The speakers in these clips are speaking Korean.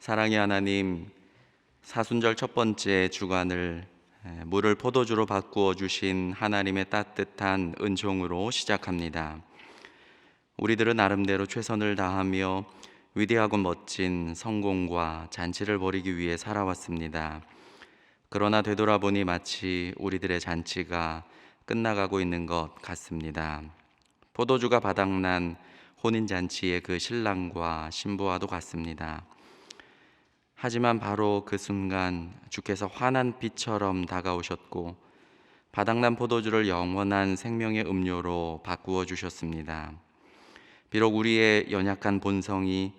사랑의 하나님, 사순절 첫 번째 주간을 물을 포도주로 바꾸어 주신 하나님의 따뜻한 은총으로 시작합니다. 우리들은 나름대로 최선을 다하며 위대하고 멋진 성공과 잔치를 벌이기 위해 살아왔습니다. 그러나 되돌아보니 마치 우리들의 잔치가 끝나가고 있는 것 같습니다. 포도주가 바닥난 혼인잔치의 그 신랑과 신부와도 같습니다. 하지만 바로 그 순간 주께서 환한 빛처럼 다가오셨고 바닥난 포도주를 영원한 생명의 음료로 바꾸어 주셨습니다. 비록 우리의 연약한 본성이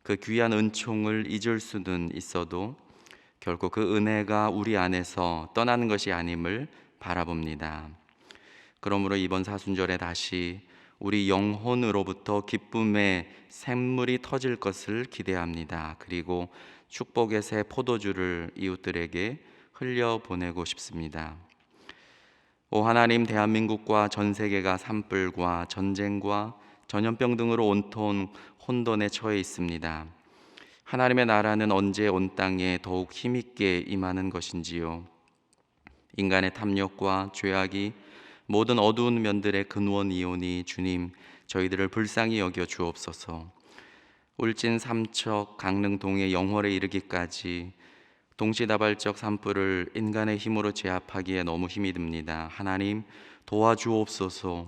그 귀한 은총을 잊을 수는 있어도 결코 그 은혜가 우리 안에서 떠나는 것이 아님을 바라봅니다. 그러므로 이번 사순절에 다시 우리 영혼으로부터 기쁨의 샘물이 터질 것을 기대합니다. 그리고 축복의 새 포도주를 이웃들에게 흘려보내고 싶습니다. 오 하나님, 대한민국과 전 세계가 산불과 전쟁과 전염병 등으로 온통 혼돈에 처해 있습니다. 하나님의 나라는 언제 온 땅에 더욱 힘있게 임하는 것인지요? 인간의 탐욕과 죄악이 모든 어두운 면들의 근원이오니 주님, 저희들을 불쌍히 여겨 주옵소서. 울진 삼척 강릉동의 영월에 이르기까지 동시다발적 산불을 인간의 힘으로 제압하기에 너무 힘이 듭니다. 하나님 도와주옵소서.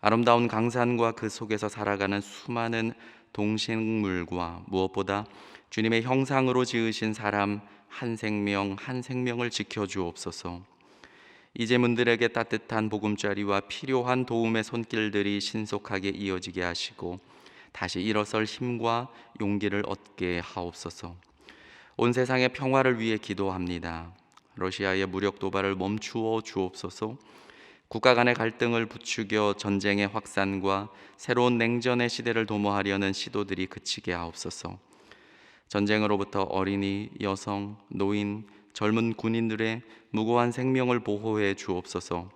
아름다운 강산과 그 속에서 살아가는 수많은 동식물과 무엇보다 주님의 형상으로 지으신 사람 한 생명 한 생명을 지켜주옵소서. 이제문들에게 따뜻한 보금자리와 필요한 도움의 손길들이 신속하게 이어지게 하시고 다시 일어설 힘과 용기를 얻게 하옵소서. 온 세상의 평화를 위해 기도합니다. 러시아의 무력 도발을 멈추어 주옵소서. 국가 간의 갈등을 부추겨 전쟁의 확산과 새로운 냉전의 시대를 도모하려는 시도들이 그치게 하옵소서. 전쟁으로부터 어린이, 여성, 노인, 젊은 군인들의 무고한 생명을 보호해 주옵소서.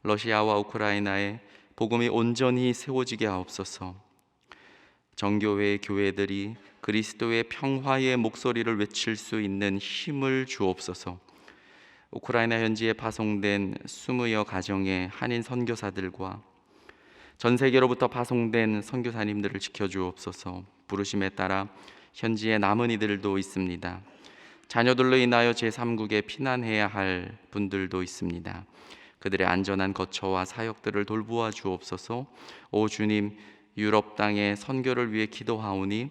러시아와 우크라이나에 복음이 온전히 세워지게 하옵소서. 정교회의 교회들이 그리스도의 평화의 목소리를 외칠 수 있는 힘을 주옵소서. 우크라이나 현지에 파송된 20여 가정의 한인 선교사들과 전 세계로부터 파송된 선교사님들을 지켜주옵소서. 부르심에 따라 현지에 남은 이들도 있습니다. 자녀들로 인하여 제3국에 피난해야 할 분들도 있습니다. 그들의 안전한 거처와 사역들을 돌보아 주옵소서. 오 주님, 유럽 땅의 선교를 위해 기도하오니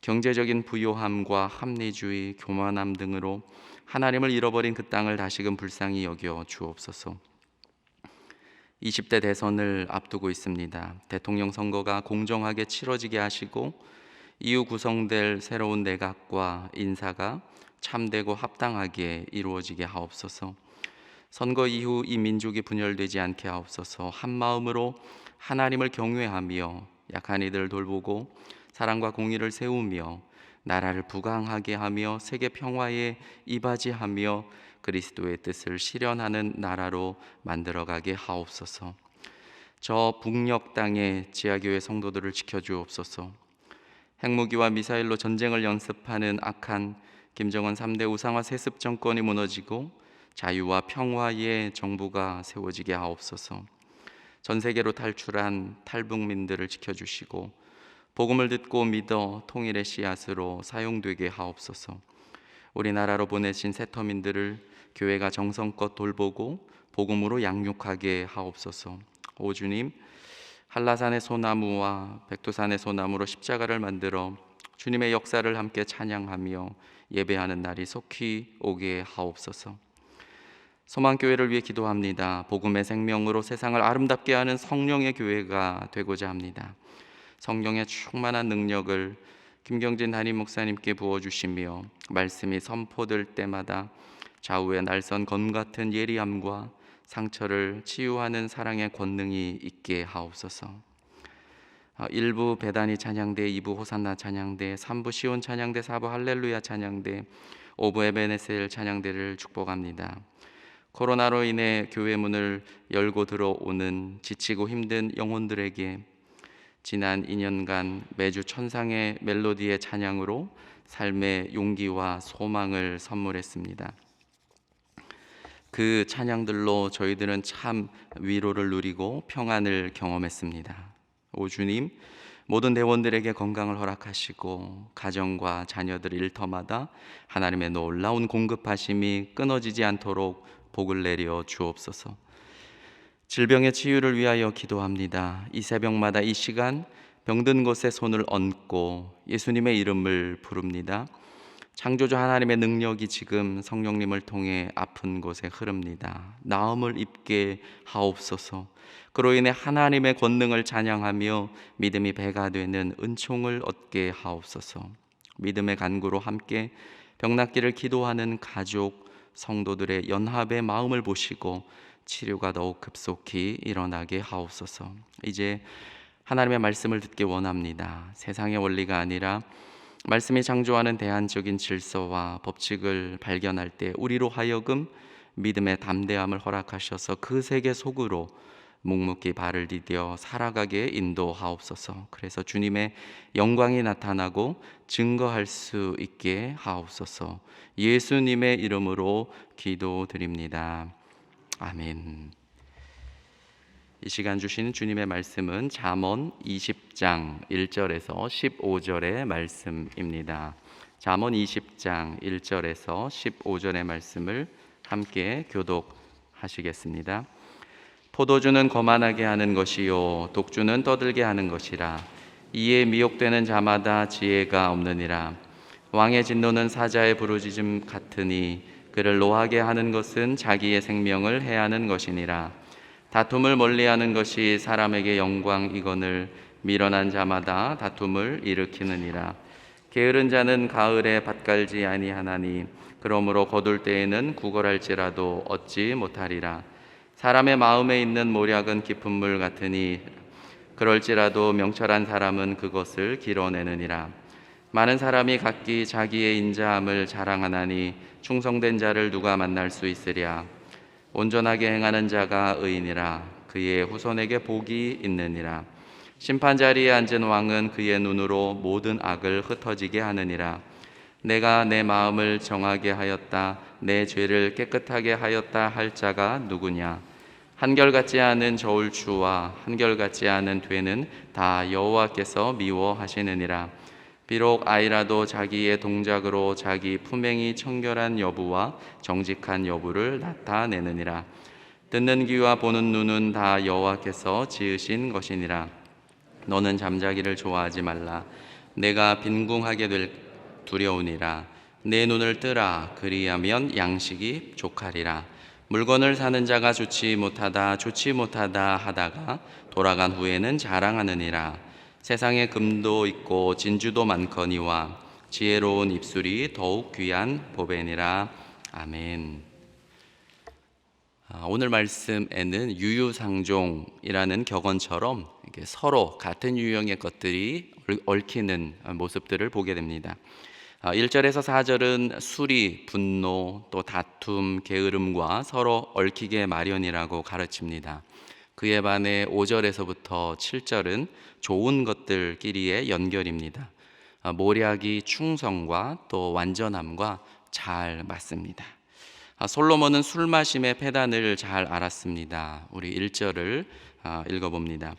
경제적인 부요함과 합리주의, 교만함 등으로 하나님을 잃어버린 그 땅을 다시금 불쌍히 여겨 주옵소서. 20대 대선을 앞두고 있습니다. 대통령 선거가 공정하게 치러지게 하시고 이후 구성될 새로운 내각과 인사가 참되고 합당하게 이루어지게 하옵소서. 선거 이후 이 민족이 분열되지 않게 하옵소서. 한 마음으로 하나님을 경외하며 약한 이들을 돌보고 사랑과 공의를 세우며 나라를 부강하게 하며 세계 평화에 이바지하며 그리스도의 뜻을 실현하는 나라로 만들어가게 하옵소서. 저 북녘 땅의 지하교회 성도들을 지켜주옵소서. 핵무기와 미사일로 전쟁을 연습하는 악한 김정은 3대 우상화 세습 정권이 무너지고 자유와 평화의 정부가 세워지게 하옵소서. 전 세계로 탈출한 탈북민들을 지켜주시고 복음을 듣고 믿어 통일의 씨앗으로 사용되게 하옵소서. 우리나라로 보내신 세터민들을 교회가 정성껏 돌보고 복음으로 양육하게 하옵소서. 오 주님, 한라산의 소나무와 백두산의 소나무로 십자가를 만들어 주님의 역사를 함께 찬양하며 예배하는 날이 속히 오게 하옵소서. 소망교회를 위해 기도합니다. 복음의 생명으로 세상을 아름답게 하는 성령의 교회가 되고자 합니다. 성령의 충만한 능력을 김경진 담임 목사님께 부어주시며 말씀이 선포될 때마다 좌우의 날선 검 같은 예리함과 상처를 치유하는 사랑의 권능이 있게 하옵소서. 1부 베다니 찬양대, 2부 호산나 찬양대, 3부 시온 찬양대, 4부 할렐루야 찬양대, 5부 에베네셀 찬양대를 축복합니다. 코로나로 인해 교회 문을 열고 들어오는 지치고 힘든 영혼들에게 지난 2년간 매주 천상의 멜로디의 찬양으로 삶의 용기와 소망을 선물했습니다. 그 찬양들로 저희들은 참 위로를 누리고 평안을 경험했습니다. 오 주님, 모든 대원들에게 건강을 허락하시고 가정과 자녀들 일터마다 하나님의 놀라운 공급하심이 끊어지지 않도록 복을 내려 주옵소서. 질병의 치유를 위하여 기도합니다. 이 새벽마다 이 시간 병든 곳에 손을 얹고 예수님의 이름을 부릅니다. 창조주 하나님의 능력이 지금 성령님을 통해 아픈 곳에 흐릅니다. 나음을 입게 하옵소서. 그로 인해 하나님의 권능을 찬양하며 믿음이 배가 되는 은총을 얻게 하옵소서. 믿음의 간구로 함께 병낫기를 기도하는 가족, 성도들의 연합의 마음을 보시고 치료가 더욱 급속히 일어나게 하옵소서. 이제 하나님의 말씀을 듣기 원합니다. 세상의 원리가 아니라 말씀이 창조하는 대안적인 질서와 법칙을 발견할 때 우리로 하여금 믿음의 담대함을 허락하셔서 그 세계 속으로 묵묵히 발을 디뎌 살아가게 인도하옵소서. 그래서 주님의 영광이 나타나고 증거할 수 있게 하옵소서. 예수님의 이름으로 기도드립니다. 아멘. 이 시간 주시는 주님의 말씀은 잠언 20장 1절에서 15절의 말씀입니다. 잠언 20장 1절에서 15절의 말씀을 함께 교독하시겠습니다. 포도주는 거만하게 하는 것이요 독주는 떠들게 하는 것이라. 이에 미혹되는 자마다 지혜가 없느니라. 왕의 진노는 사자의 부르짖음 같으니 그를 노하게 하는 것은 자기의 생명을 해하는 것이니라. 다툼을 멀리하는 것이 사람에게 영광이거늘 미련한 자마다 다툼을 일으키느니라. 게으른 자는 가을에 밭 갈지 아니하나니 그러므로 거둘 때에는 구걸할지라도 얻지 못하리라. 사람의 마음에 있는 모략은 깊은 물 같으니 그럴지라도 명철한 사람은 그것을 길어내느니라. 많은 사람이 각기 자기의 인자함을 자랑하나니 충성된 자를 누가 만날 수 있으랴. 온전하게 행하는 자가 의인이라. 그의 후손에게 복이 있느니라. 심판 자리에 앉은 왕은 그의 눈으로 모든 악을 흩어지게 하느니라. 내가 내 마음을 정하게 하였다, 내 죄를 깨끗하게 하였다 할 자가 누구냐. 한결같지 않은 저울추와 한결같지 않은 되는 다 여호와께서 미워하시느니라. 비록 아이라도 자기의 동작으로 자기 품행이 청결한 여부와 정직한 여부를 나타내느니라. 듣는 귀와 보는 눈은 다 여호와께서 지으신 것이니라. 너는 잠자기를 좋아하지 말라. 내가 빈궁하게 될 두려우니라. 내 눈을 뜨라. 그리하면 양식이 족하리라. 물건을 사는 자가 좋지 못하다 하다가 돌아간 후에는 자랑하느니라. 세상에 금도 있고 진주도 많거니와 지혜로운 입술이 더욱 귀한 보배니라. 아멘. 오늘 말씀에는 유유상종이라는 격언처럼 이렇게 서로 같은 유형의 것들이 얽히는 모습들을 보게 됩니다. 1절에서 4절은 수리, 분노, 또 다툼, 게으름과 서로 얽히게 마련이라고 가르칩니다. 그에 반해 5절에서부터 7절은 좋은 것들끼리의 연결입니다. 모략이 충성과 또 완전함과 잘 맞습니다. 솔로몬은 술 마심의 패단을 잘 알았습니다. 우리 1절을 읽어봅니다.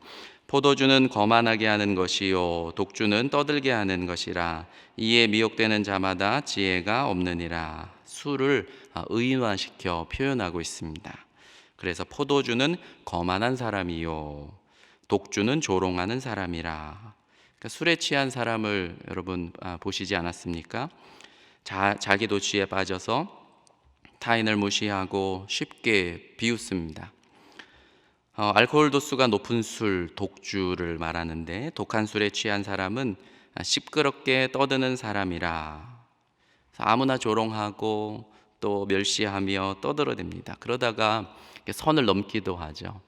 포도주는 거만하게 하는 것이요 독주는 떠들게 하는 것이라. 이에 미혹되는 자마다 지혜가 없느니라. 술을 의인화시켜 표현하고 있습니다. 그래서 포도주는 거만한 사람이요 독주는 조롱하는 사람이라. 그러니까 술에 취한 사람을 여러분 보시지 않았습니까? 자기도 취에 빠져서 타인을 무시하고 쉽게 비웃습니다. 알코올 도수가 높은 술, 독주를 말하는데 독한 술에 취한 사람은 시끄럽게 떠드는 사람이라. 아무나 조롱하고 또 멸시하며 떠들어댑니다. 그러다가 선을 넘기도 하죠.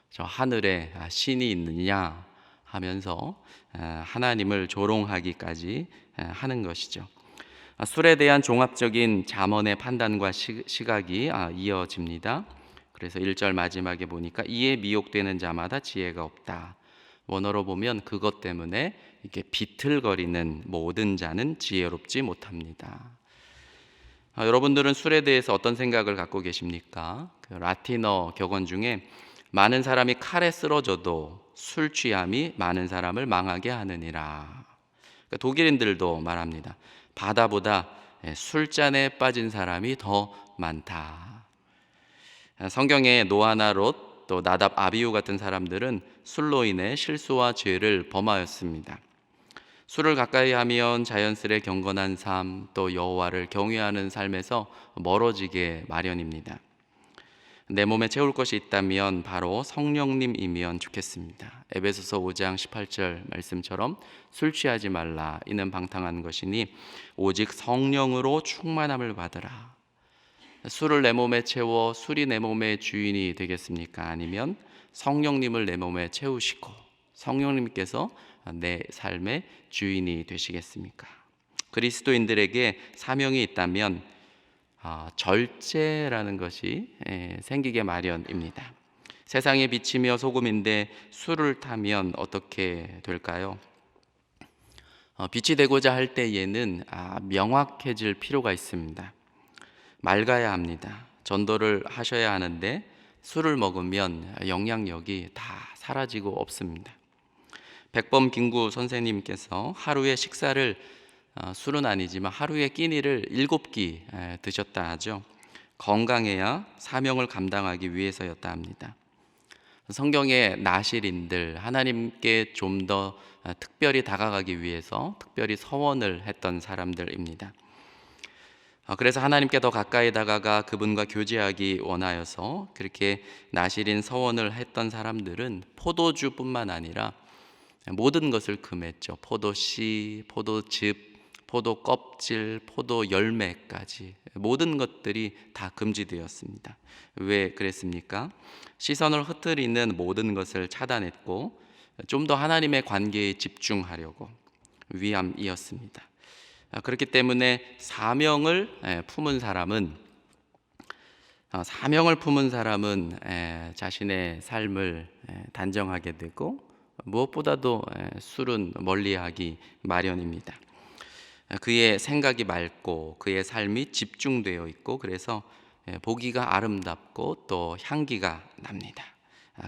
저 하늘에 신이 있느냐 하면서 하나님을 조롱하기까지 하는 것이죠. 술에 대한 종합적인 잠언의 판단과 시각이 이어집니다. 그래서 1절 마지막에 보니까 이에 미혹되는 자마다 지혜가 없다. 원어로 보면 그것 때문에 이게 비틀거리는 모든 자는 지혜롭지 못합니다. 여러분들은 술에 대해서 어떤 생각을 갖고 계십니까? 그 라틴어 격언 중에 많은 사람이 칼에 쓰러져도 술 취함이 많은 사람을 망하게 하느니라. 그러니까 독일인들도 말합니다. 바다보다 술잔에 빠진 사람이 더 많다. 성경에 노아나 롯, 또 나답 아비후 같은 사람들은 술로 인해 실수와 죄를 범하였습니다. 술을 가까이 하면 자연스레 경건한 삶, 또 여호와를 경외하는 삶에서 멀어지게 마련입니다. 내 몸에 채울 것이 있다면 바로 성령님이면 좋겠습니다. 에베소서 5장 18절 말씀처럼 술 취하지 말라. 이는 방탕한 것이니 오직 성령으로 충만함을 받으라. 술을 내 몸에 채워 술이 내 몸의 주인이 되겠습니까? 아니면 성령님을 내 몸에 채우시고 성령님께서 내 삶의 주인이 되시겠습니까? 그리스도인들에게 사명이 있다면 절제라는 것이 생기게 마련입니다. 세상에 비치며 소금인데 술을 타면 어떻게 될까요? 빛이 되고자 할 때에는 명확해질 필요가 있습니다. 맑아야 합니다. 전도를 하셔야 하는데 술을 먹으면 영향력이 다 사라지고 없습니다. 백범 김구 선생님께서 하루에 식사를 술은 아니지만 하루에 끼니를 7끼 드셨다 하죠. 건강해야 사명을 감당하기 위해서였다 합니다. 성경의 나실인들, 하나님께 좀 더 특별히 다가가기 위해서 특별히 서원을 했던 사람들입니다. 그래서 하나님께 더 가까이 다가가 그분과 교제하기 원하여서 그렇게 나실인 서원을 했던 사람들은 포도주뿐만 아니라 모든 것을 금했죠. 포도씨, 포도즙, 포도 껍질, 포도 열매까지 모든 것들이 다 금지되었습니다. 왜 그랬습니까? 시선을 흩트리는 모든 것을 차단했고 좀 더 하나님의 관계에 집중하려고 위함이었습니다. 그렇기 때문에 사명을 품은 사람은 자신의 삶을 단정하게 되고 무엇보다도 술은 멀리하기 마련입니다. 그의 생각이 맑고 그의 삶이 집중되어 있고 그래서 보기가 아름답고 또 향기가 납니다.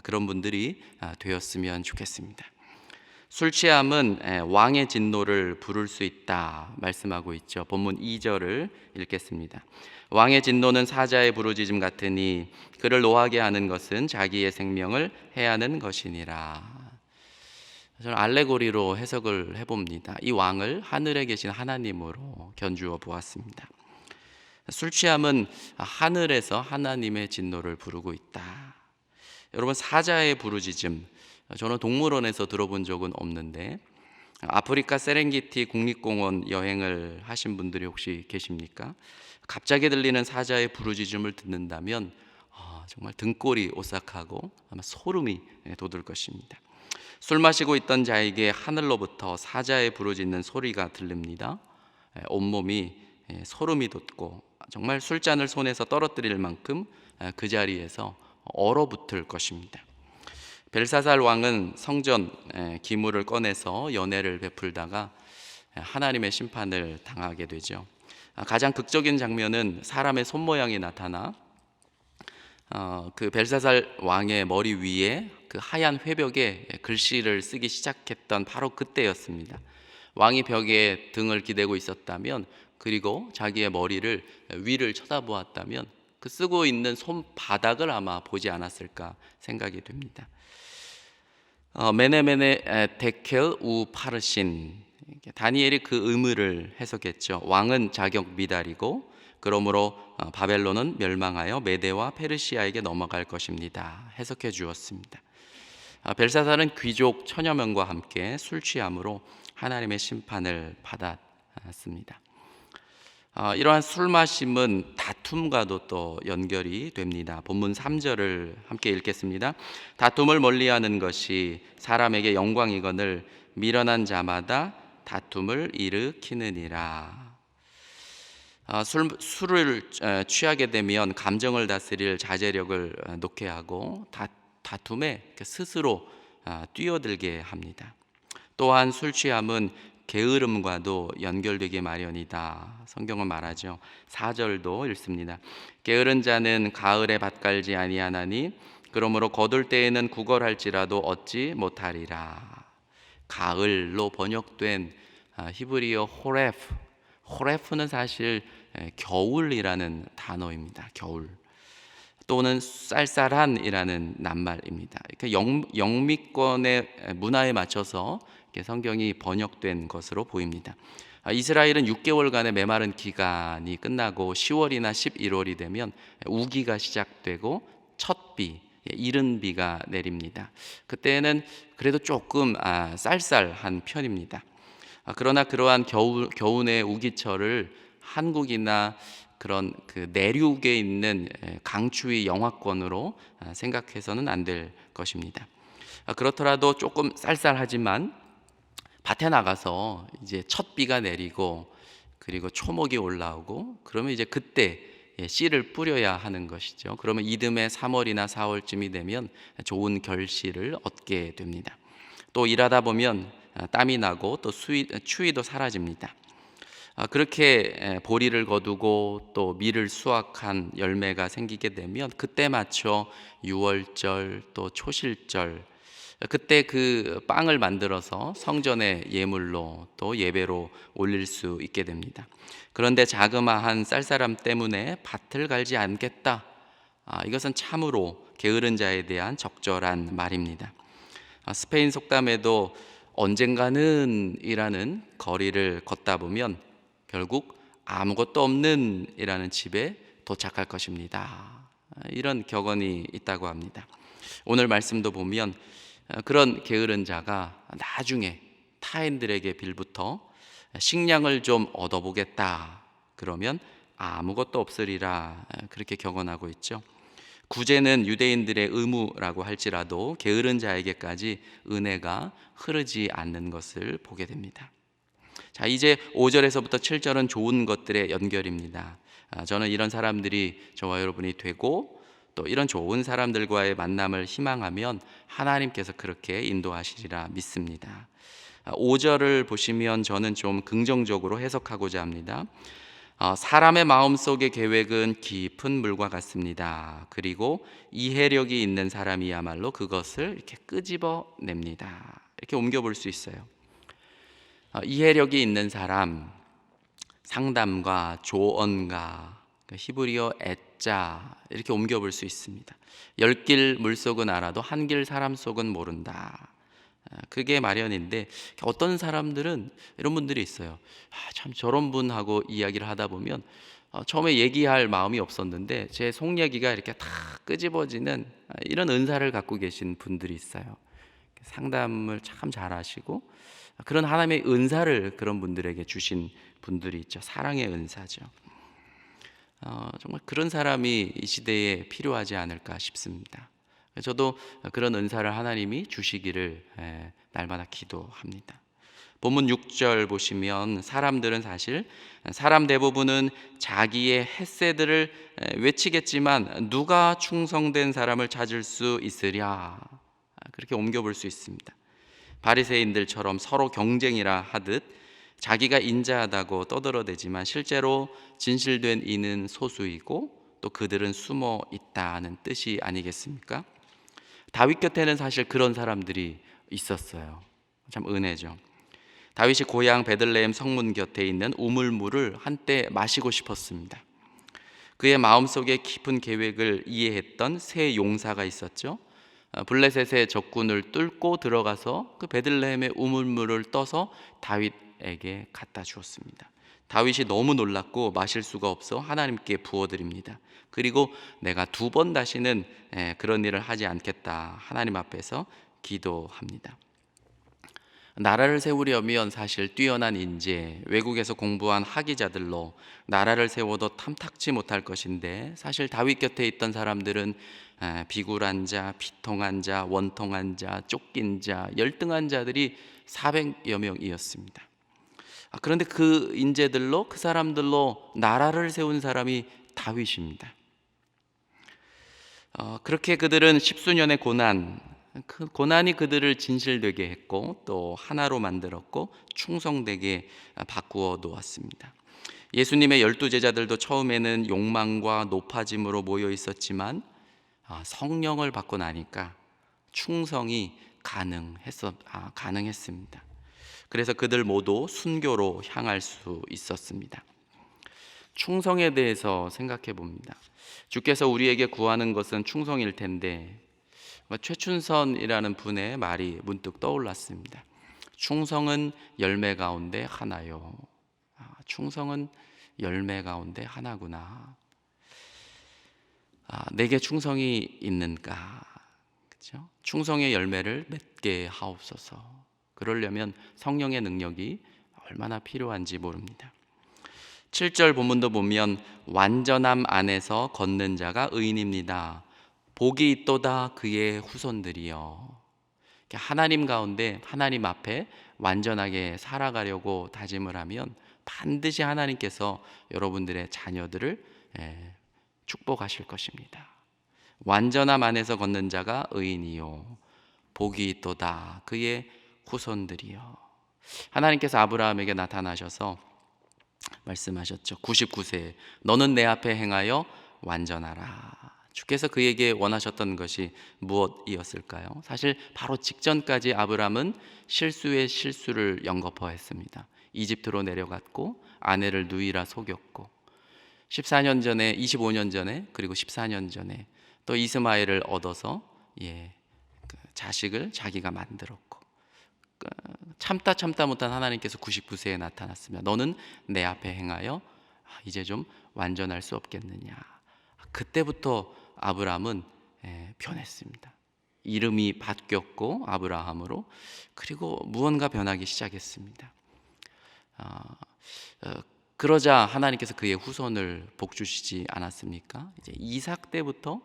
그런 분들이 되었으면 좋겠습니다. 술 취함은 왕의 진노를 부를 수 있다 말씀하고 있죠. 본문 2절을 읽겠습니다. 왕의 진노는 사자의 부르짖음 같으니 그를 노하게 하는 것은 자기의 생명을 해하는 것이니라. 저는 알레고리로 해석을 해봅니다. 이 왕을 하늘에 계신 하나님으로 견주어 보았습니다. 술 취함은 하늘에서 하나님의 진노를 부르고 있다. 여러분, 사자의 부르짖음, 저는 동물원에서 들어본 적은 없는데 아프리카 세렝게티 국립공원 여행을 하신 분들이 혹시 계십니까? 갑자기 들리는 사자의 부르짖음을 듣는다면 정말 등골이 오싹하고 아마 소름이 돋을 것입니다. 술 마시고 있던 자에게 하늘로부터 사자의 부르짖는 소리가 들립니다. 온몸이 소름이 돋고 정말 술잔을 손에서 떨어뜨릴 만큼 그 자리에서 얼어붙을 것입니다. 벨사살 왕은 성전 기물을 꺼내서 연회를 베풀다가 하나님의 심판을 당하게 되죠. 가장 극적인 장면은 사람의 손모양이 나타나 그 벨사살 왕의 머리 위에 그 하얀 회벽에 글씨를 쓰기 시작했던 바로 그때였습니다. 왕이 벽에 등을 기대고 있었다면, 그리고 자기의 머리를 위를 쳐다보았다면 그 쓰고 있는 손바닥을 아마 보지 않았을까 생각이 됩니다. 메네메네 데켈 우 파르신, 다니엘이 그 의미를 해석했죠. 왕은 자격 미달이고 그러므로 바벨론은 멸망하여 메대와 페르시아에게 넘어갈 것입니다. 해석해 주었습니다. 벨사살은 귀족 천여 명과 함께 술 취함으로 하나님의 심판을 받았습니다. 이러한 술 마심은 다툼과도 또 연결이 됩니다. 본문 3절을 함께 읽겠습니다. 다툼을 멀리하는 것이 사람에게 영광이거늘 미련한 자마다 다툼을 일으키느니라. 술을 취하게 되면 감정을 다스릴 자제력을 놓게 하고 다툼에 스스로 뛰어들게 합니다. 또한 술 취함은 게으름과도 연결되게 마련이다. 성경은 말하죠. 4절도 읽습니다. 게으른 자는 가을에 밭갈지 아니하나니 그러므로 거둘 때에는 구걸할지라도 얻지 못하리라. 가을로 번역된 히브리어 호레프는 사실 겨울이라는 단어입니다. 겨울 또는 쌀쌀한이라는 낱말입니다. 영미권의 문화에 맞춰서 성경이 번역된 것으로 보입니다. 이스라엘은 6개월간의 메마른 기간이 끝나고 10월이나 11월이 되면 우기가 시작되고 첫비, 이른 비가 내립니다. 그때는 그래도 조금 쌀쌀한 편입니다. 그러나 그러한 겨우내 우기철을 한국이나 그런 그 내륙에 있는 강추위 영하권으로 생각해서는 안 될 것입니다. 그렇더라도 조금 쌀쌀하지만 밭에 나가서 이제 첫 비가 내리고 그리고 초목이 올라오고 그러면 이제 그때 씨를 뿌려야 하는 것이죠. 그러면 이듬해 3월이나 4월쯤이 되면 좋은 결실을 얻게 됩니다. 또 일하다 보면 땀이 나고 또 추위도 사라집니다. 그렇게 보리를 거두고 또 밀을 수확한 열매가 생기게 되면 그때 맞춰 유월절 또 초실절 그때 그 빵을 만들어서 성전의 예물로 또 예배로 올릴 수 있게 됩니다. 그런데 자그마한 쌀쌀함 때문에 밭을 갈지 않겠다. 이것은 참으로 게으른 자에 대한 적절한 말입니다. 스페인 속담에도 언젠가는 이라는 거리를 걷다 보면 결국 아무것도 없는 이라는 집에 도착할 것입니다. 이런 격언이 있다고 합니다. 오늘 말씀도 보면 그런 게으른 자가 나중에 타인들에게 빌부터 식량을 좀 얻어보겠다 그러면 아무것도 없으리라 그렇게 격언하고 있죠. 구제는 유대인들의 의무라고 할지라도 게으른 자에게까지 은혜가 흐르지 않는 것을 보게 됩니다. 자, 이제 5절에서부터 7절은 좋은 것들의 연결입니다. 저는 이런 사람들이 저와 여러분이 되고 또 이런 좋은 사람들과의 만남을 희망하면 하나님께서 그렇게 인도하시리라 믿습니다. 5절을 보시면 저는 좀 긍정적으로 해석하고자 합니다. 사람의 마음속의 계획은 깊은 물과 같습니다. 그리고 이해력이 있는 사람이야말로 그것을 이렇게 끄집어냅니다. 이렇게 옮겨볼 수 있어요. 이해력이 있는 사람, 상담가, 조언가, 히브리어 애자 이렇게 옮겨볼 수 있습니다. 열 길 물속은 알아도 한 길 사람 속은 모른다. 그게 마련인데 어떤 사람들은 이런 분들이 있어요. 참 저런 분하고 이야기를 하다 보면 처음에 얘기할 마음이 없었는데 제 속 얘기가 이렇게 다 끄집어지는 이런 은사를 갖고 계신 분들이 있어요. 상담을 참 잘하시고 그런 하나님의 은사를 그런 분들에게 주신 분들이 있죠. 사랑의 은사죠. 정말 그런 사람이 이 시대에 필요하지 않을까 싶습니다. 저도 그런 은사를 하나님이 주시기를 날마다 기도합니다. 본문 6절 보시면 사람들은 사실 사람 대부분은 자기의 햇새들을 외치겠지만 누가 충성된 사람을 찾을 수 있으랴 그렇게 옮겨볼 수 있습니다. 바리새인들처럼 서로 경쟁이라 하듯 자기가 인자하다고 떠들어대지만 실제로 진실된 이는 소수이고 또 그들은 숨어 있다는 뜻이 아니겠습니까? 다윗 곁에는 사실 그런 사람들이 있었어요. 참 은혜죠. 다윗이 고향 베들레헴 성문 곁에 있는 우물물을 한때 마시고 싶었습니다. 그의 마음속에 깊은 계획을 이해했던 세 용사가 있었죠. 블레셋의 적군을 뚫고 들어가서 그 베들레헴의 우물물을 떠서 다윗에게 갖다 주었습니다. 다윗이 너무 놀랐고 마실 수가 없어 하나님께 부어드립니다. 그리고 내가 2번 다시는 그런 일을 하지 않겠다 하나님 앞에서 기도합니다. 나라를 세우려면 사실 뛰어난 인재, 외국에서 공부한 학위자들로 나라를 세워도 탐탁지 못할 것인데 사실 다윗 곁에 있던 사람들은 비굴한 자, 비통한 자, 원통한 자, 쫓긴 자, 열등한 자들이 400여 명이었습니다. 그런데 그 인재들로 그 사람들로 나라를 세운 사람이 다윗입니다. 그렇게 그들은 십수년의 고난, 그 고난이 그들을 진실되게 했고 또 하나로 만들었고 충성되게 바꾸어 놓았습니다. 예수님의 12제자들도 처음에는 욕망과 높아짐으로 모여 있었지만 성령을 받고 나니까 충성이 가능했습니다. 그래서 그들 모두 순교로 향할 수 있었습니다. 충성에 대해서 생각해 봅니다. 주께서 우리에게 구하는 것은 충성일 텐데 최춘선이라는 분의 말이 문득 떠올랐습니다. 충성은 열매 가운데 하나요. 충성은 열매 가운데 하나구나. 내게 충성이 있는가? 그렇죠? 충성의 열매를 맺게 하옵소서. 그러려면 성령의 능력이 얼마나 필요한지 모릅니다. 7절 본문도 보면 완전함 안에서 걷는 자가 의인입니다. 복이 있도다 그의 후손들이여. 하나님 가운데 하나님 앞에 완전하게 살아가려고 다짐을 하면 반드시 하나님께서 여러분들의 자녀들을 축복하실 것입니다. 완전함 안에서 걷는 자가 의인이요 복이 있도다 그의 후손들이요. 하나님께서 아브라함에게 나타나셔서 말씀하셨죠. 99세 너는 내 앞에 행하여 완전하라. 주께서 그에게 원하셨던 것이 무엇이었을까요? 사실 바로 직전까지 아브라함은 실수에 실수를 연거푸했습니다. 이집트로 내려갔고 아내를 누이라 속였고 14년 전에 25년 전에 그리고 14년 전에 또 이스마엘을 얻어서 그 자식을 자기가 만들었고 참다 못한 하나님께서 99세에 나타났으며 너는 내 앞에 행하여 이제 좀 완전할 수 없겠느냐. 그때부터 아브라함은 변했습니다. 이름이 바뀌었고 아브라함으로 그리고 무언가 변하기 시작했습니다. 그러자 하나님께서 그의 후손을 복 주시지 않았습니까? 이제 이삭 때부터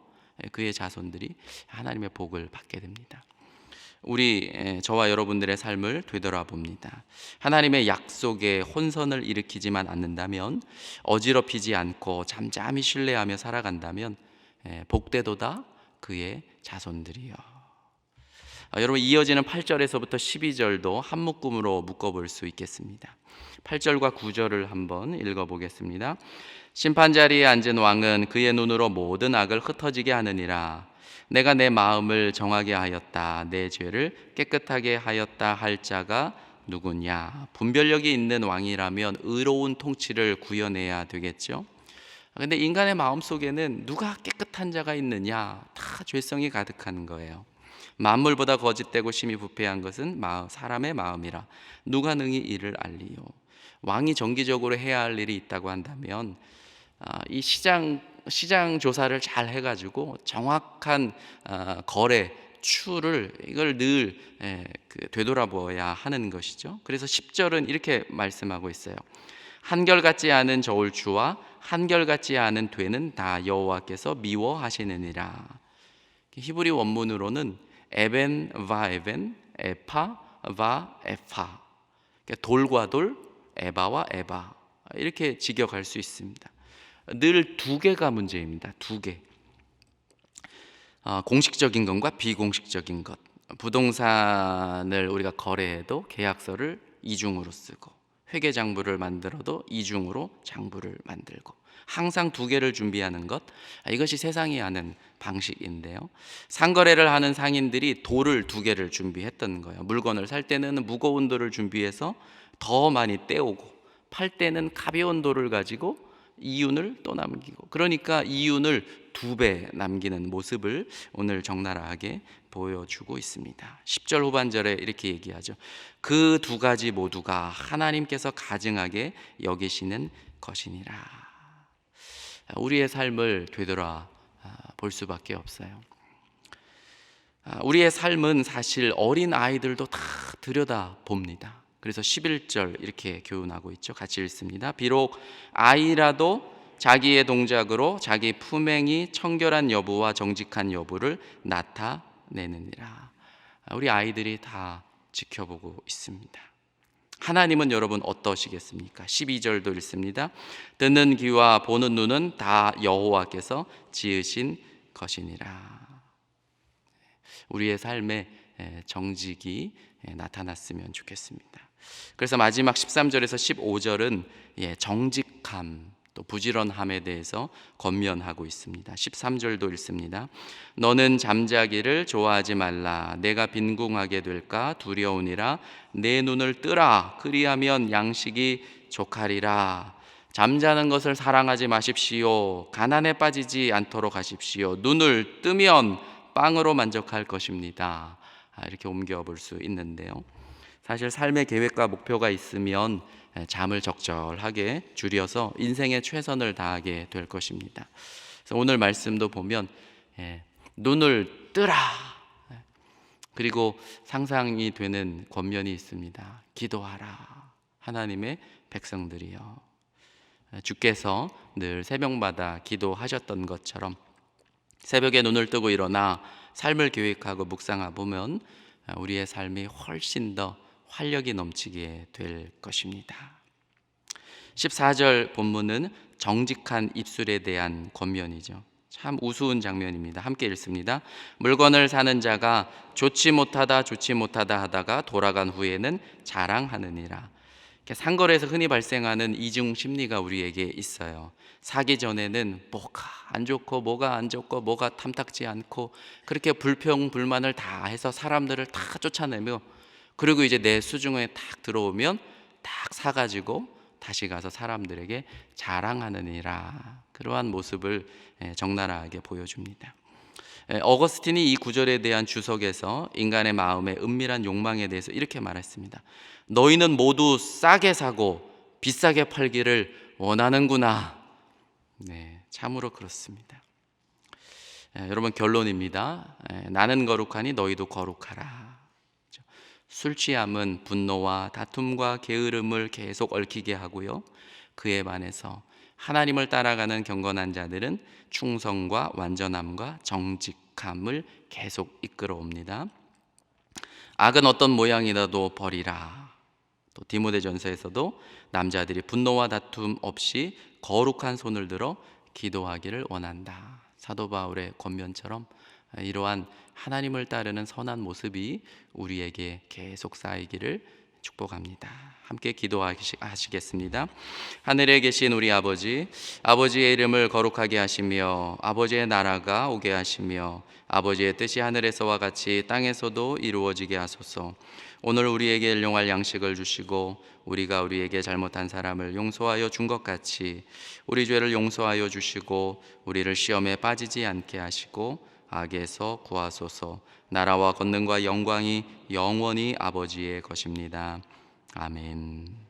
그의 자손들이 하나님의 복을 받게 됩니다. 저와 여러분들의 삶을 되돌아봅니다. 하나님의 약속에 혼선을 일으키지만 않는다면, 어지럽히지 않고 잠잠히 신뢰하며 살아간다면 복되도다 그의 자손들이여. 여러분, 이어지는 8절에서부터 12절도 한 묶음으로 묶어볼 수 있겠습니다. 8절과 9절을 한번 읽어보겠습니다. 심판자리에 앉은 왕은 그의 눈으로 모든 악을 흩어지게 하느니라. 내가 내 마음을 정하게 하였다. 내 죄를 깨끗하게 하였다 할 자가 누구냐? 분별력이 있는 왕이라면 의로운 통치를 구현해야 되겠죠. 그런데 인간의 마음속에는 누가 깨끗한 자가 있느냐? 다 죄성이 가득한 거예요. 만물보다 거짓되고 심히 부패한 것은 사람의 마음이라 누가 능히 이를 알리요. 왕이 정기적으로 해야 할 일이 있다고 한다면 이 시장 조사를 잘 해가지고 정확한 거래 추를 이걸 늘 되돌아보아야 하는 것이죠. 그래서 10절은 이렇게 말씀하고 있어요. 한결같지 않은 저울추와 한결같지 않은 되는 다 여호와께서 미워하시느니라. 히브리 원문으로는 에벤 바 에벤, 에파 바 에파, 돌과 돌, 에바와 에바 이렇게 직역할 수 있습니다. 늘 두 개가 문제입니다. 두 개. 공식적인 것과 비공식적인 것. 부동산을 우리가 거래해도 계약서를 이중으로 쓰고 회계장부를 만들어도 이중으로 장부를 만들고 항상 두 개를 준비하는 것, 이것이 세상이 하는 방식인데요. 상거래를 하는 상인들이 돌을 두 개를 준비했던 거예요. 물건을 살 때는 무거운 돌을 준비해서 더 많이 떼오고 팔 때는 가벼운 돌을 가지고 이윤을 또 남기고, 그러니까 이윤을 2배 남기는 모습을 오늘 적나라하게 보여주고 있습니다. 10절 후반절에 이렇게 얘기하죠. 그 두 가지 모두가 하나님께서 가증하게 여기시는 것이니라. 우리의 삶을 되돌아 볼 수밖에 없어요. 우리의 삶은 사실 어린 아이들도 다 들여다 봅니다. 그래서 11절 이렇게 교훈하고 있죠. 같이 읽습니다. 비록 아이라도 자기의 동작으로 자기 품행이 청결한 여부와 정직한 여부를 나타내느니라. 우리 아이들이 다 지켜보고 있습니다. 하나님은 여러분 어떠시겠습니까? 12절도 읽습니다. 듣는 귀와 보는 눈은 다 여호와께서 지으신 것이니라. 우리의 삶에 정직이 나타났으면 좋겠습니다. 그래서 마지막 13절에서 15절은 정직함 또 부지런함에 대해서 권면하고 있습니다. 13절도 읽습니다. 너는 잠자기를 좋아하지 말라. 내가 빈궁하게 될까 두려우니라. 내 눈을 뜨라. 그리하면 양식이 족하리라. 잠자는 것을 사랑하지 마십시오. 가난에 빠지지 않도록 하십시오. 눈을 뜨면 빵으로 만족할 것입니다. 이렇게 옮겨볼 수 있는데요. 사실 삶의 계획과 목표가 있으면 잠을 적절하게 줄여서 인생의 최선을 다하게 될 것입니다. 그래서 오늘 말씀도 보면 눈을 뜨라. 그리고 상상이 되는 권면이 있습니다. 기도하라. 하나님의 백성들이여. 주께서 늘 새벽마다 기도하셨던 것처럼 새벽에 눈을 뜨고 일어나 삶을 계획하고 묵상하 보면 우리의 삶이 훨씬 더 활력이 넘치게 될 것입니다. 14절 본문은 정직한 입술에 대한 권면이죠. 참 우스운 장면입니다. 함께 읽습니다. 물건을 사는 자가 좋지 못하다 하다가 돌아간 후에는 자랑하느니라. 상거래에서 흔히 발생하는 이중 심리가 우리에게 있어요. 사기 전에는 뭐가 안 좋고 뭐가 탐탁지 않고 그렇게 불평불만을 다 해서 사람들을 다 쫓아내며, 그리고 이제 내 수중에 딱 들어오면 딱 사가지고 다시 가서 사람들에게 자랑하느니라. 그러한 모습을 적나라하게 보여줍니다. 어거스틴이 이 구절에 대한 주석에서 인간의 마음의 은밀한 욕망에 대해서 이렇게 말했습니다. 너희는 모두 싸게 사고 비싸게 팔기를 원하는구나. 참으로 그렇습니다. 여러분, 결론입니다. 나는 거룩하니 너희도 거룩하라. 술 취함은 분노와 다툼과 게으름을 계속 얽히게 하고요, 그에 반해서 하나님을 따라가는 경건한 자들은 충성과 완전함과 정직함을 계속 이끌어옵니다. 악은 어떤 모양이라도 버리라. 또 디모데전서에서도 남자들이 분노와 다툼 없이 거룩한 손을 들어 기도하기를 원한다. 사도 바울의 권면처럼 이러한 하나님을 따르는 선한 모습이 우리에게 계속 쌓이기를 축복합니다. 함께 기도하시겠습니다. 하늘에 계신 우리 아버지, 아버지의 이름을 거룩하게 하시며 아버지의 나라가 오게 하시며 아버지의 뜻이 하늘에서와 같이 땅에서도 이루어지게 하소서. 오늘 우리에게 일용할 양식을 주시고 우리가 우리에게 잘못한 사람을 용서하여 준 것 같이 우리 죄를 용서하여 주시고 우리를 시험에 빠지지 않게 하시고 악에서 구하소서. 나라와 권능과 영광이 영원히 아버지의 것입니다. 아멘.